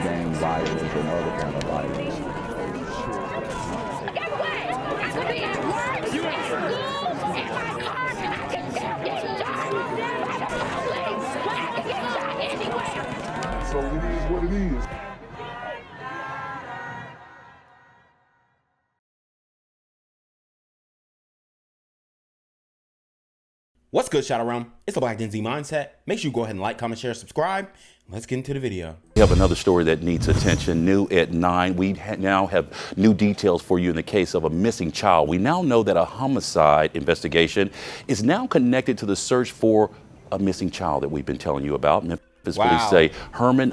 gang violence and other kind of violence. Get away! I could be at work, at school, in my car, I can still get shot by the police, but I can get shot anywhere. So it is what it is. What's good, Shadow Realm? It's the Black Gen Z Mindset. Make sure you go ahead and like, comment, share, subscribe. Let's get into the video. We have another story that needs attention, new at 9. We now have new details for you in the case of a missing child. We now know that a homicide investigation is now connected to the search for a missing child that we've been telling you about. Memphis police say Herman.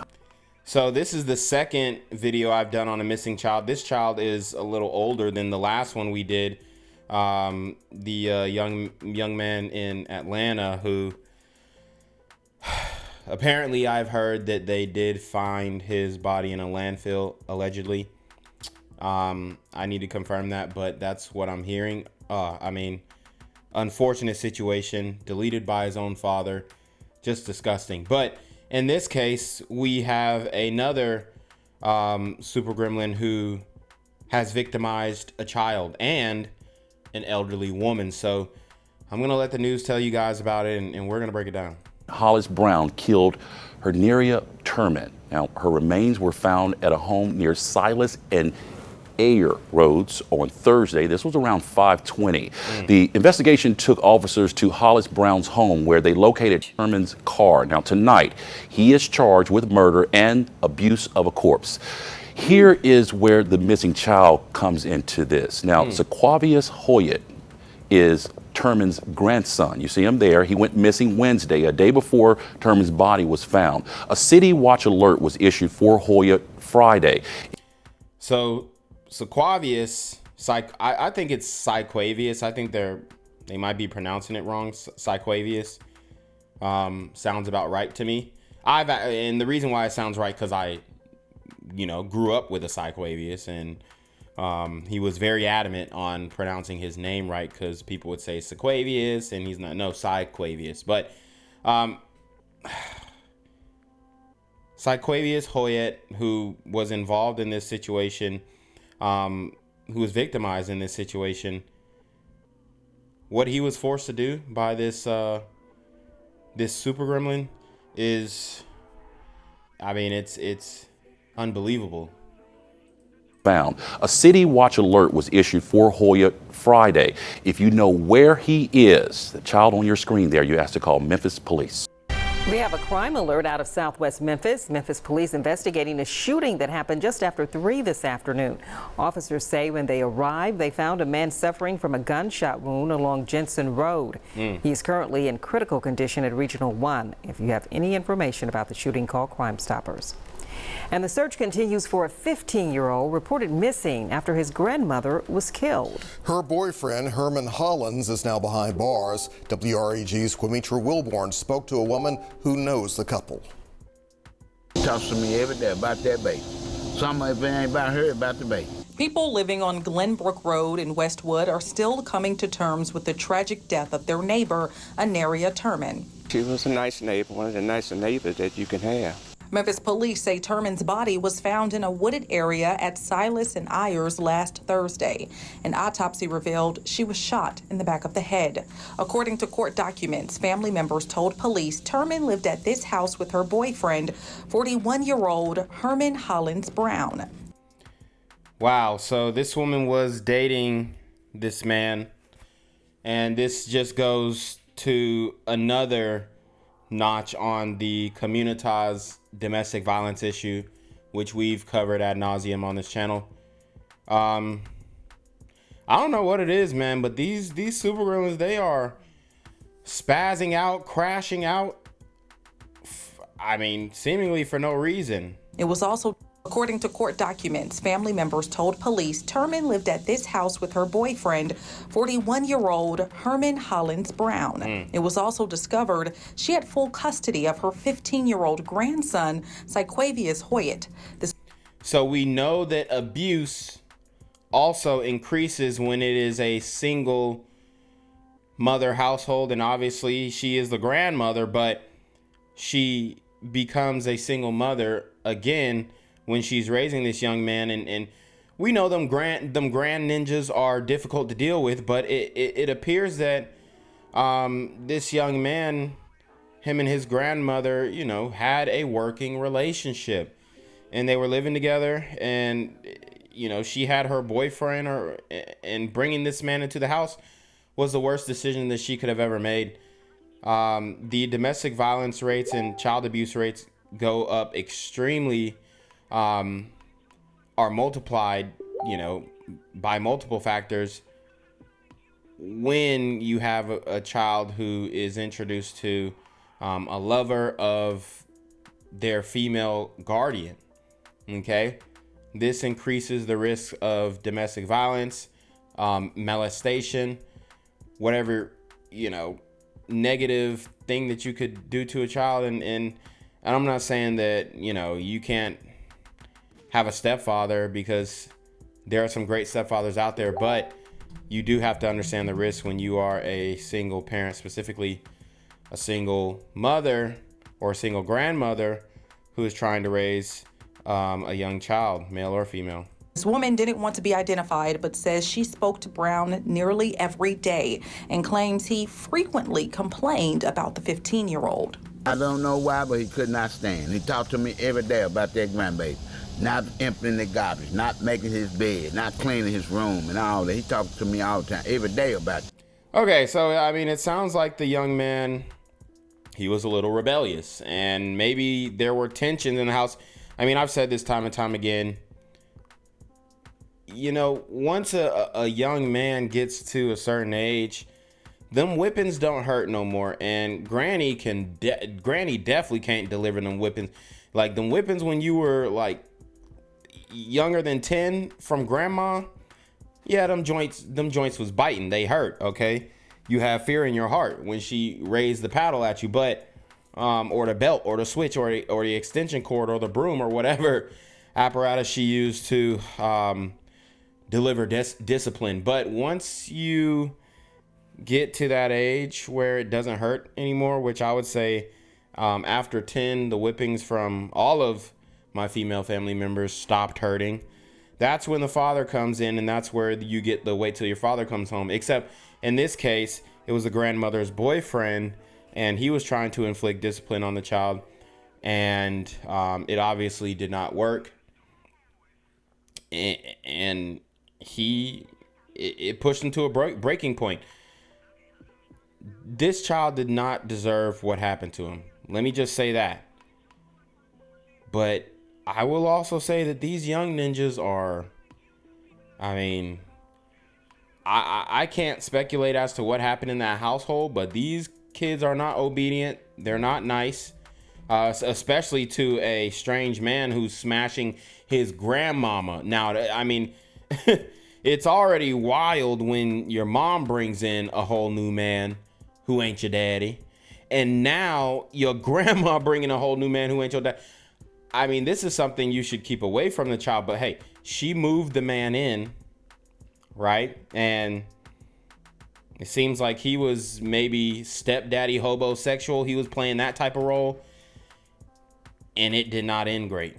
So this is the second video I've done on a missing child. This child is a little older than the last one we did. The young man in Atlanta who apparently I've heard that they did find his body in a landfill, allegedly. I need to confirm that, but that's what I'm hearing. I mean, unfortunate situation, deleted by his own father, just disgusting. But in this case, we have another super gremlin who has victimized a child and an elderly woman. So I'm gonna let the news tell you guys about it, and we're gonna break it down. Hollis Brown killed Anneria Turman. Now, her remains were found at a home near Silas and Ayer Roads on Thursday. This was around 5:20. The investigation took officers to Hollis Brown's home where they located Turman's car. Now, tonight, he is charged with murder and abuse of a corpse. Here is where the missing child comes into this. Now, Syquavious Noyett is Turman's grandson. You see him there. He went missing Wednesday, a day before Turman's body was found. A city watch alert was issued for Noyett Friday. So Syquavious, I think it's Syquavious. I think they might be pronouncing it wrong. Syquavious sounds about right to me. And the reason why it sounds right, because I grew up with a Syquavious, and he was very adamant on pronouncing his name right, because people would say Syquavious and he's not. No, Syquavious. But Syquavious Noyett, who was involved in this situation, who was victimized in this situation, what he was forced to do by this this super gremlin is, I mean, it's unbelievable. Found. A city watch alert was issued for Noyett Friday. If you know where he is, the child on your screen there, you have to call Memphis police. We have a crime alert out of Southwest Memphis. Memphis police investigating a shooting that happened just after 3 this afternoon. Officers say when they arrived, they found a man suffering from a gunshot wound along Jensen Road. He's currently in critical condition at Regional 1. If you have any information about the shooting, call Crime Stoppers. And the search continues for a 15-year-old reported missing after his grandmother was killed. Her boyfriend, Herman Hollis, is now behind bars. WREG's Quimitra Wilborn spoke to a woman who knows the couple. Talks to me every day about that baby. Somebody, if it ain't about her, about the baby. People living on Glenbrook Road in Westwood are still coming to terms with the tragic death of their neighbor, Anneria Turman. She was a nice neighbor, one of the nicest neighbors that you can have. Memphis police say Turman's body was found in a wooded area at Silas and Ayers last Thursday. An autopsy revealed she was shot in the back of the head. According to court documents, family members told police Turman lived at this house with her boyfriend, 41-year-old Herman Hollis Brown. Wow, so this woman was dating this man, and this just goes to another notch on the communitas domestic violence issue, which we've covered ad nauseum on this channel. I don't know what it is, man, but these super gremlins, they are spazzing out, crashing out. I mean, seemingly for no reason. It was also, according to court documents, family members told police Turman lived at this house with her boyfriend, 41-year-old Herman Hollis Brown. It was also discovered she had full custody of her 15-year-old grandson, Syquavious Noyett. So we know that abuse also increases when it is a single mother household, and obviously she is the grandmother, but she becomes a single mother again when she's raising this young man, and we know them grand ninjas are difficult to deal with, but it appears that this young man, him and his grandmother, you know, had a working relationship, and they were living together, and you know, she had her boyfriend, and bringing this man into the house was the worst decision that she could have ever made. The domestic violence rates and child abuse rates go up extremely, are multiplied, you know, by multiple factors when you have a child who is introduced to a lover of their female guardian. Okay, this increases the risk of domestic violence, molestation, whatever, you know, negative thing that you could do to a child. And I'm not saying that, you know, you can't have a stepfather, because there are some great stepfathers out there, but you do have to understand the risk when you are a single parent, specifically a single mother or a single grandmother who is trying to raise a young child, male or female. This woman didn't want to be identified, but says she spoke to Brown nearly every day and claims he frequently complained about the 15-year-old. I don't know why, but he could not stand. He talked to me every day about that grandbaby. Not emptying the garbage, not making his bed, not cleaning his room and all that. He talked to me all the time, every day about it. Okay, so I mean, it sounds like the young man, he was a little rebellious, and maybe there were tensions in the house. I mean, I've said this time and time again. You know, once a young man gets to a certain age, them whippings don't hurt no more, and Granny definitely can't deliver them whippings. Like them whippings when you were like younger than 10 from grandma, yeah, them joints was biting. They hurt. Okay, you have fear in your heart when she raised the paddle at you, but or the belt or the switch or the extension cord or the broom or whatever apparatus she used to deliver discipline. But once you get to that age where it doesn't hurt anymore, which I would say after 10, the whippings from all of my female family members stopped hurting. That's when the father comes in, and that's where you get the wait till your father comes home. Except in this case, it was the grandmother's boyfriend, and he was trying to inflict discipline on the child, and it obviously did not work. And it pushed him to a breaking point. This child did not deserve what happened to him. Let me just say that. But I will also say that these young ninjas are, I mean, I can't speculate as to what happened in that household, but these kids are not obedient. They're not nice, especially to a strange man who's smashing his grandmama. Now, I mean, it's already wild when your mom brings in a whole new man who ain't your daddy, and now your grandma bringing a whole new man who ain't your dad. I mean, this is something you should keep away from the child, but hey, she moved the man in, right? And it seems like he was maybe stepdaddy hobosexual. He was playing that type of role, and it did not end great.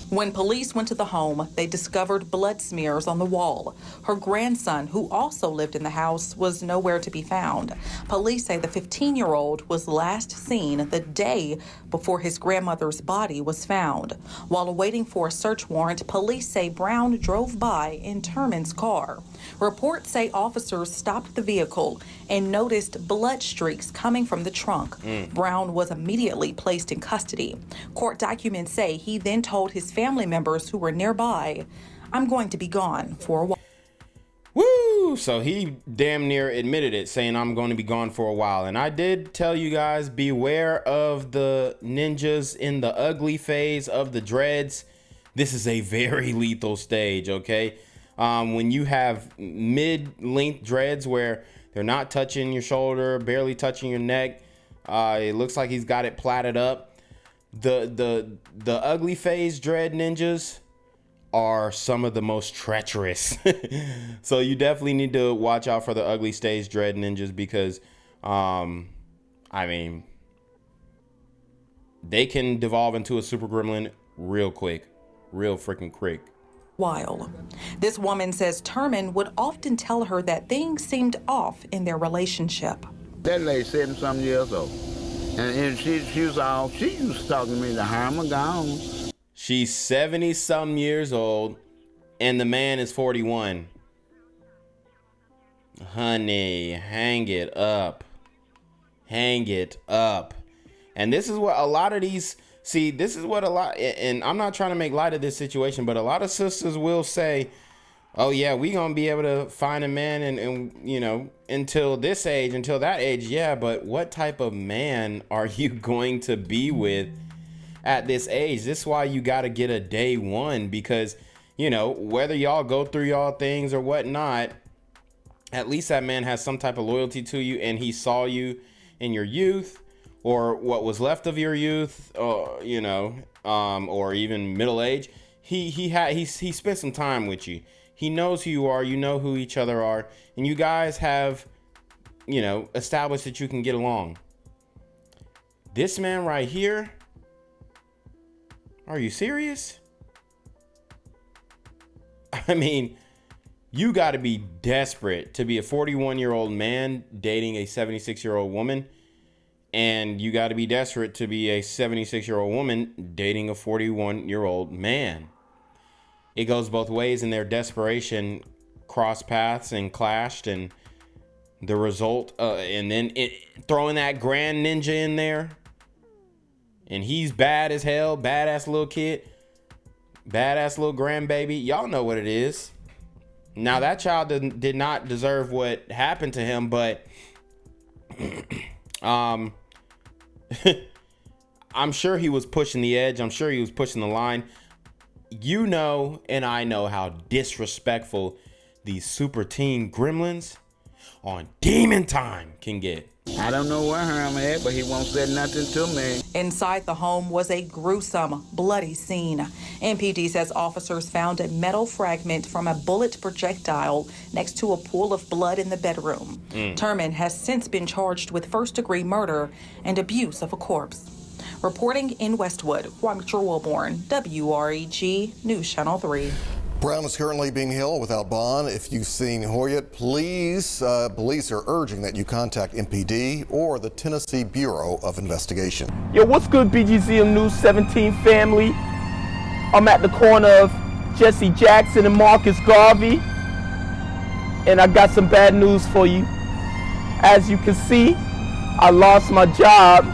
When police went to the home, they discovered blood smears on the wall. Her grandson, who also lived in the house, was nowhere to be found. Police say the 15-year-old was last seen the day before his grandmother's body was found. While awaiting for a search warrant, police say Brown drove by in Turman's car. Reports say officers stopped the vehicle and noticed blood streaks coming from the trunk. Brown was immediately placed in custody. Court documents say he then told his family members who were nearby, "I'm going to be gone for a while." Woo! So he damn near admitted it, saying, "I'm going to be gone for a while." And I did tell you guys, beware of the ninjas in the ugly phase of the dreads. This is a very lethal stage, okay? When you have mid-length dreads where they're not touching your shoulder, barely touching your neck, it looks like he's got it plaited up. The ugly phase dread ninjas are some of the most treacherous. So you definitely need to watch out for the ugly stage dread ninjas, because I mean, they can devolve into a super gremlin real quick. real freaking quick. While this woman says Turman would often tell her that things seemed off in their relationship. That lady 70-something years old. And she was all, she used to talk to me to Herman gone. She's 70-something years old, and the man is 41. Honey, hang it up. Hang it up. And this is what a lot of these, see, this is what a lot, and I'm not trying to make light of this situation, but a lot of sisters will say, oh yeah, we gonna be able to find a man and you know, until this age, until that age, yeah, but what type of man are you going to be with at this age? This is why you gotta get a day one, because, you know, whether y'all go through y'all things or whatnot, at least that man has some type of loyalty to you, and he saw you in your youth, or what was left of your youth, you know, or even middle age. He spent some time with you. He knows who you are. You know who each other are, and you guys have, you know, established that you can get along. This man right here, are you serious? I mean, you got to be desperate to be a 41-year-old man dating a 76-year-old woman. And you got to be desperate to be a 76-year-old woman dating a 41-year-old man. It goes both ways, and their desperation crossed paths and clashed. And the result, and then throwing that grand ninja in there. And he's bad as hell, badass little kid, badass little grandbaby. Y'all know what it is. Now, that child did not deserve what happened to him, but I'm sure he was pushing the edge. I'm sure he was pushing the line. You know, and I know how disrespectful these super teen gremlins on Demon Time can get. I don't know where Herman at, but he won't say nothing to me. Inside the home was a gruesome, bloody scene. MPD says officers found a metal fragment from a bullet projectile next to a pool of blood in the bedroom. Turman has since been charged with first-degree murder and abuse of a corpse. Reporting in Westwood, Quamitra Wilborn, WREG News Channel 3. Brown is currently being held without bond. If you've seen Noyett, please, police are urging that you contact MPD or the Tennessee Bureau of Investigation. Yo, what's good, BGZM News 17 family? I'm at the corner of Jesse Jackson and Marcus Garvey, and I got some bad news for you. As you can see, I lost my job.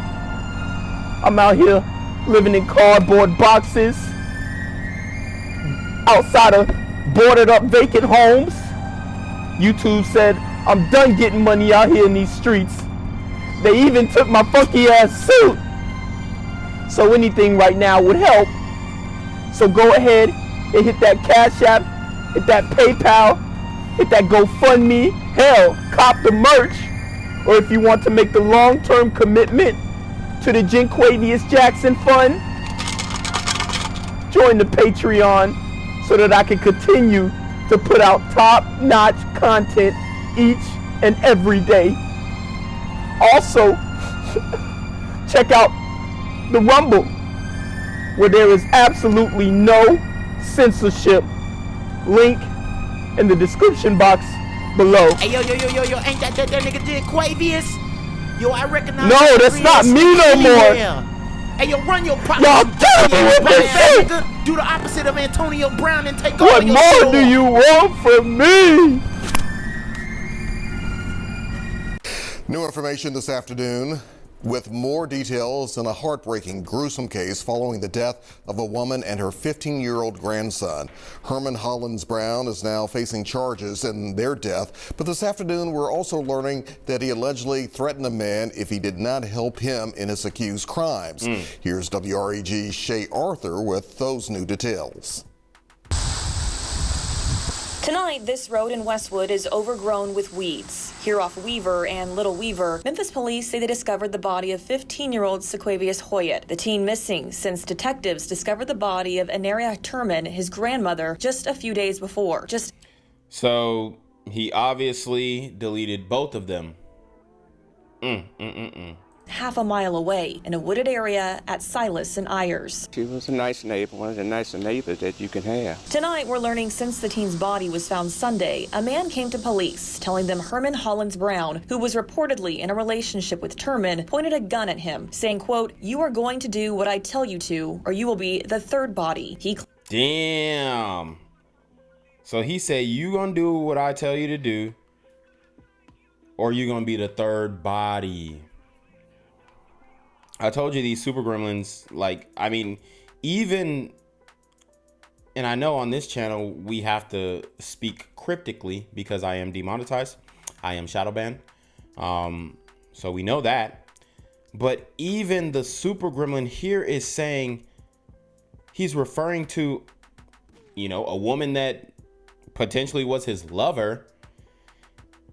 I'm out here living in cardboard boxes outside of boarded up vacant homes. YouTube said I'm done getting money out here in these streets. They even took my funky ass suit. So anything right now would help. So go ahead and hit that Cash App, hit that PayPal, hit that GoFundMe, hell, cop the merch. Or if you want to make the long-term commitment to the Syquavious Jackson Fund, join the Patreon so that I can continue to put out top-notch content each and every day. Also, check out the Rumble, where there is absolutely no censorship. Link in the description box below. Hey, yo, ain't that nigga Syquavious? Yo, I recognize. No, that's not me no more. Hey, yo, run your pocket. Y'all tell me what this is. Do the opposite of Antonio Brown and take What all your more shit do off. you want from me? New information this afternoon with more details in a heartbreaking, gruesome case following the death of a woman and her 15-year-old grandson. Herman Hollis Brown is now facing charges in their death, but this afternoon we're also learning that he allegedly threatened a man if he did not help him in his accused crimes. Here's WREG's Shay Arthur with those new details. Tonight, this road in Westwood is overgrown with weeds. Here off Weaver and Little Weaver, Memphis police say they discovered the body of 15-year-old Syquavious Noyett, the teen missing since detectives discovered the body of Anneria Turman, his grandmother, just a few days before. So he obviously deleted both of them. half a mile away in a wooded area at Silas and Ayers. She was a nice neighbor, one of the nicer neighbors that you can have. Tonight, we're learning since the teen's body was found Sunday, a man came to police telling them Herman Hollis Brown, who was reportedly in a relationship with Turman, pointed a gun at him, saying, quote, "You are going to do what I tell you to, or you will be the third body." Damn. So he said, "You gonna do what I tell you to do, or you gonna be the third body." I told you these super gremlins, like, I mean, even, and I know on this channel we have to speak cryptically because I am demonetized. I am shadow banned. So we know that. But even the super gremlin here is saying, he's referring to, you know, a woman that potentially was his lover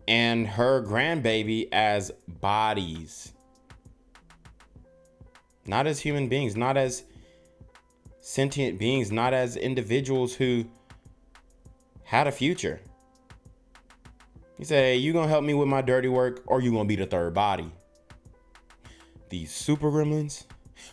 and her grandbaby as bodies. Not as human beings, not as sentient beings, not as individuals who had a future. He said, "Hey, you gonna help me with my dirty work, or you gonna be the third body?" These super gremlins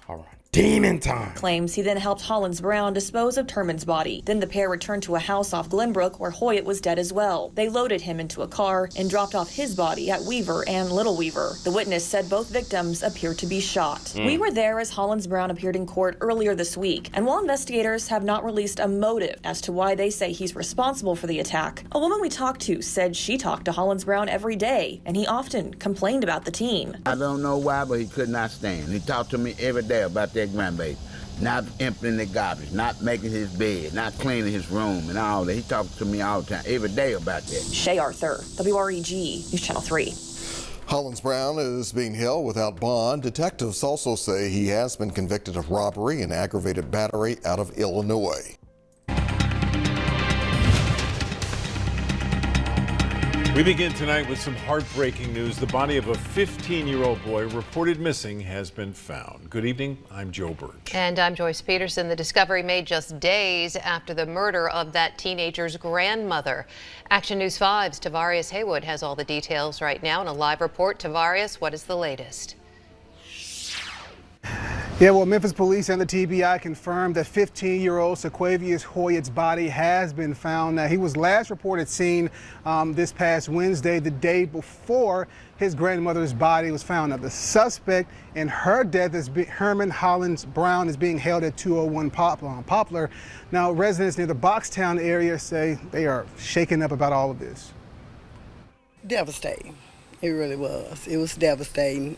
are on demon time. Claims he then helped Hollis Brown dispose of Turman's body. Then the pair returned to a house off Glenbrook where Hoyett was dead as well. They loaded him into a car and dropped off his body at Weaver and Little Weaver. The witness said both victims appeared to be shot. We were there as Hollis Brown appeared in court earlier this week, and while investigators have not released a motive as to why they say he's responsible for the attack, a woman we talked to said she talked to Hollis Brown every day, and he often complained about the teen. I don't know why, but he could not stand. He talked to me every day about that grandbaby. Not emptying the garbage, not making his bed, not cleaning his room and all that. He talked to me all the time, every day about that. Shay Arthur, WREG, News Channel 3. Hollis Brown is being held without bond. Detectives also say he has been convicted of robbery and aggravated battery out of Illinois. We begin tonight with some heartbreaking news. The body of a 15-year-old boy reported missing has been found. Good evening. I'm Joe Birch. And I'm Joyce Peterson. The discovery made just days after the murder of that teenager's grandmother. Action News 5's Tavarius Haywood has all the details right now in a live report. Tavarius, what is the latest? Yeah, well, Memphis police and the TBI confirmed that 15-year-old Syquavious Noyett's body has been found. Now, he was last reported seen this past Wednesday, the day before his grandmother's body was found. Now, the suspect in her death is Herman Hollis Brown, is being held at 201 Poplar. Now, residents near the Boxtown area say they are shaken up about all of this. Devastating. It really was. It was devastating.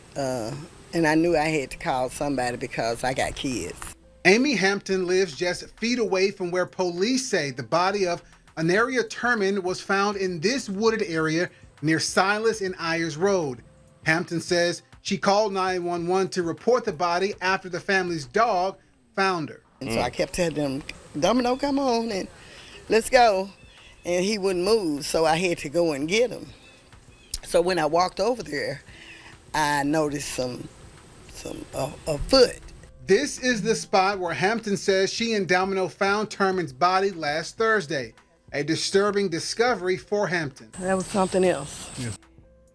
And I knew I had to call somebody because I got kids. Amy Hampton lives just feet away from where police say the body of Anneria Turman was found in this wooded area near Silas and Ayers Road. Hampton says she called 911 to report the body after the family's dog found her. And so I kept telling them, Domino, come on and let's go. And he wouldn't move, so I had to go and get him. So when I walked over there, I noticed a foot. This is the spot where Hampton says she and Domino found Turman's body last Thursday. A disturbing discovery for Hampton. That was something else. Yeah.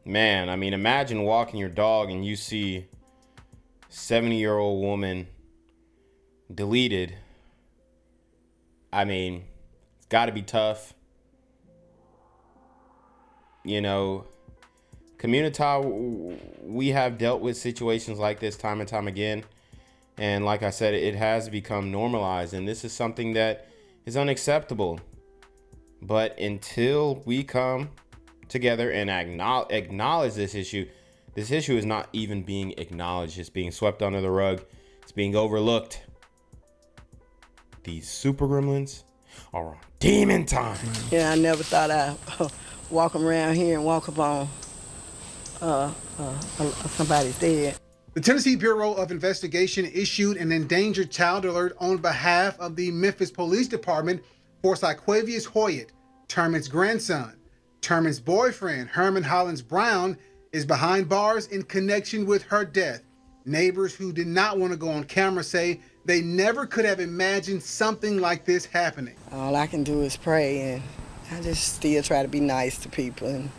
Man, I mean, imagine walking your dog and you see 70-year-old woman deleted. I mean, it's got to be tough. You know, Community, we have dealt with situations like this time and time again. And like I said, it has become normalized. And this is something that is unacceptable. But until we come together and acknowledge this issue is not even being acknowledged. It's being swept under the rug. It's being overlooked. These super gremlins are on demon time. Yeah, I never thought I'd walk around here and walk up on somebody's dead. The Tennessee Bureau of Investigation issued an endangered child alert on behalf of the Memphis Police Department for Syquavious Noyett, Turman's grandson. Turman's boyfriend, Herman Hollis Brown, is behind bars in connection with her death. Neighbors who did not want to go on camera say they never could have imagined something like this happening. All I can do is pray, and I just still try to be nice to people and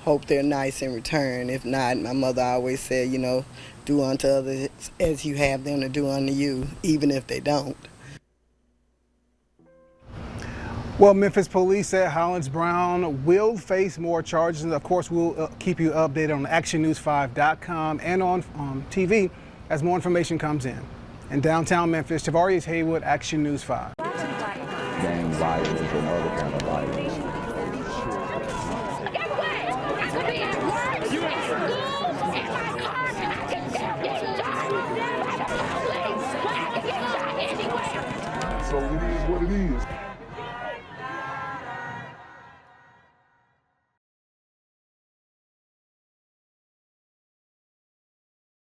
hope they're nice in return. If not, my mother always said, you know, do unto others as you have them to do unto you, even if they don't. Well, Memphis police said Hollins Brown will face more charges. And of course, we'll keep you updated on actionnews5.com and on TV as more information comes in. In downtown Memphis, Syquavious Haywood, Action News 5. Gang violence and other kind of violence. Guess what? I could be at work, at school, in my car, and I can still get shot by the police. I can get shot anywhere. So it is what it is.